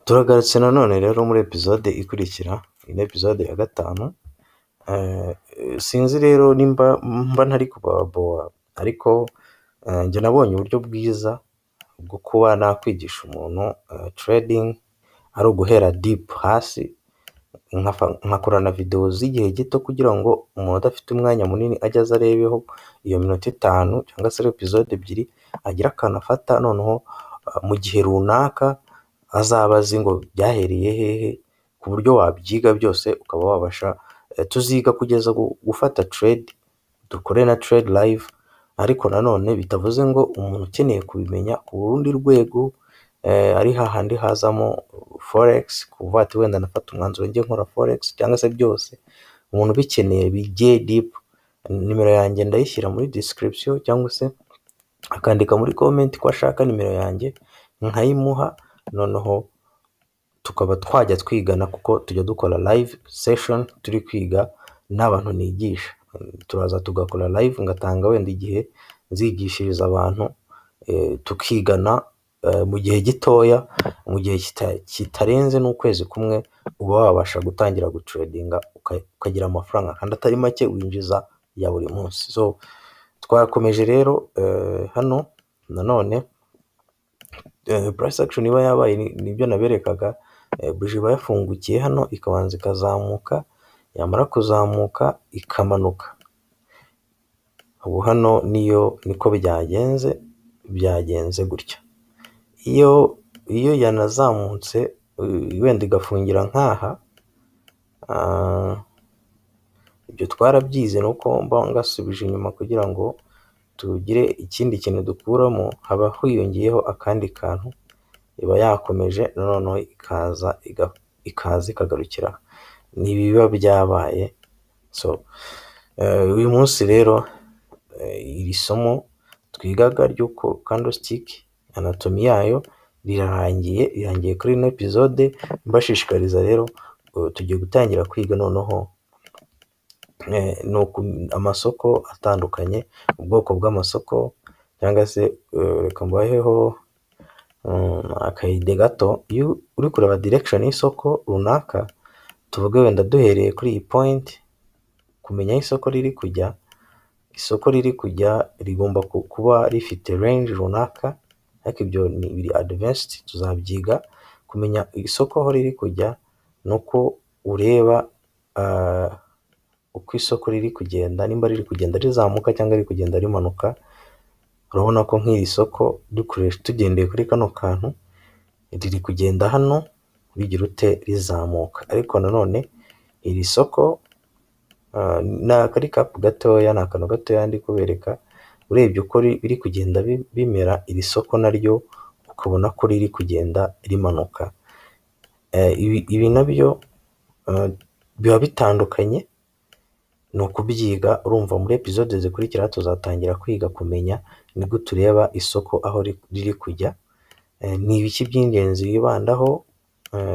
Turagarutse nanone rero muri episode ikurikira, iyi ni episode ya gatanu. Sinzi rero nimba ntari kubaboa, ariko njye nabonye uburyo bwiza bwo kuba nakwigisha umuntu trading ari uguhera deep hasi, nkakorana video z'igihe gito kugira ngo umuntu udafite umwanya munini ajye aza arebeho iyo minota 5 cyangwa se episode 2 agira akantu afata, noneho mu gihe runaka azaba azi ngo byahereye hehe, ku buryo wabyiga byose ukaba wabasha tuziga kugeza gufata trade, dukore na trade live. Ariko nanone bitavuze ngo umuntu ukeneye kubimenya ku rundi rwego ari hahandi hazamo forex, kuva ati wenda nafata umwanzuro njye nkora forex cyangwa se byose, umuntu bikeneye bijye deep, nimero yanjye ndayishyira muri description cyangwa se akandika muri comment ko ashaka nimero yanjye nkayimuha, noneho tukaba twajya twigana kuko tujya dukora live session turi kwiga n'abantu nigisha. Turaza tugakora live, ngatanga wenda igihe nzigishiriza abantu tukigana mu gihe gitoya, mu gihe kitarenze n'ukwezi kumwe uba wabasha gutangira gutradinga ukagira amafaranga kandi atari make winjiza ya buri munsi. So twakomeje rero hano nanone price action iba yabaye nibyo naberekaga. Buje iba yafungukiye hano ikabanza ikazamuka, yamara kuzamuka ikamanuka. Ubu hano niko byagenze gutya. Iyo yanazamutse wenda igafungira nkaha, ibyo twarabyize nuko mba ngasubije inyuma kugira ngo tugire ikindi kintu dukuramo, haba hiyongeyeho akandi kantu, iba yakomeje noneho ikaza ikagarukira nibiba byabaye. So uyu munsi rero iri somo twigaga ry'uko candlestick anatomy yayo rirangiye kuri ino episode. Mbashishikariza rero tugiye gutangira kwiga noneho amasoko atandukanye, ubwoko bw'amasoko, cyangwa se reka mbaheho akayide gato. Iyo uri kureba direction y'isoko runaka, tuvuge wenda duhereye kuri iyi point, kumenya isoko riri kujya rigomba kuba rifite range runaka, ariko ibyo ni biri advanced, tuzabyiga. Kumenya isoko aho riri kujya nuko ureba uko isoko riri kugenda, nimba riri kugenda rizamuka cyangwa riri kugenda rimanuka. Urabona ko nk'iri soko dukoresha tugendeye kuri kano kantu riri kugenda hano rigira ute rizamuka, ariko nanone iri soko na kari cap gatoya, na akantu gatoya ndi kubereka. Urebye uko biri kugenda bimera iri soko naryo ukabona ko riri kugenda rimanuka. Ibi nabyo biba bitandukanye, ni ukubyiga. Urumva muri episode zikurikira tuzatangira kwiga kumenya ni gute tureba isoko aho riri kujya, ni ibiki by'ingenzi bibandaho,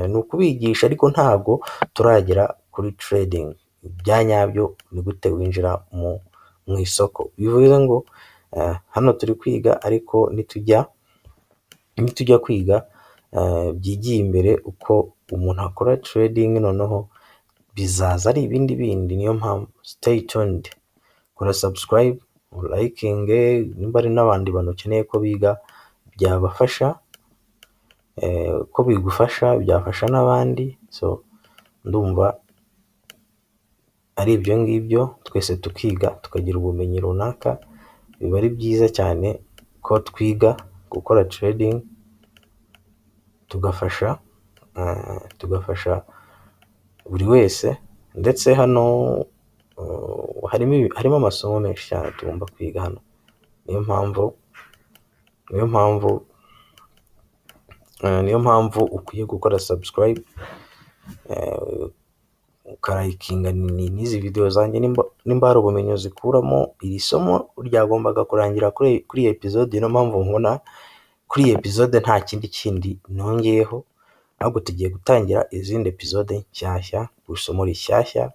ni ukubigisha, ariko ntabwo turagera kuri trading bya nyabyo, ni gute winjira mu isoko. Bivuze ngo hano turi kwiga, ariko nitujya kwiga byigiye imbere uko umuntu akora trading, noneho bizaza ari ibindi bindi. Niyo mpamvu stay tuned, kora subscribe, liking, nimba ari n'abandi bantu ukeneye ko biga byabafasha, ko bigufasha byafasha n'abandi. So ndumva ari ibyo ngibyo, twese tukiga tukagira ubumenyi runaka. Biba ari byiza cyane ko twiga gukora trading, tugafasha buri wese. Ndetse hano harimo amasomo menshi cyane tugomba kwiga hano. Niyo mpamvu ukwiye gukora subscribe, ukarayikinga n'izi video zanjye nimba hari ubumenyi zikuramo. Iri somo ryagombaga kurangira kuri iyi episode, niyo mpamvu nkubona kuri iyi episode nta kindi nongeyeho, ahubwo tugiye gutangira izindi episode nshyashya, isomo rishyashya,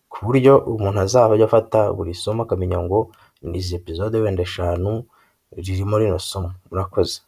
ku buryo umuntu azajya afata buri somo akamenya ngo ni izi episode wenda 5 ririmo rino somo. Murakoze.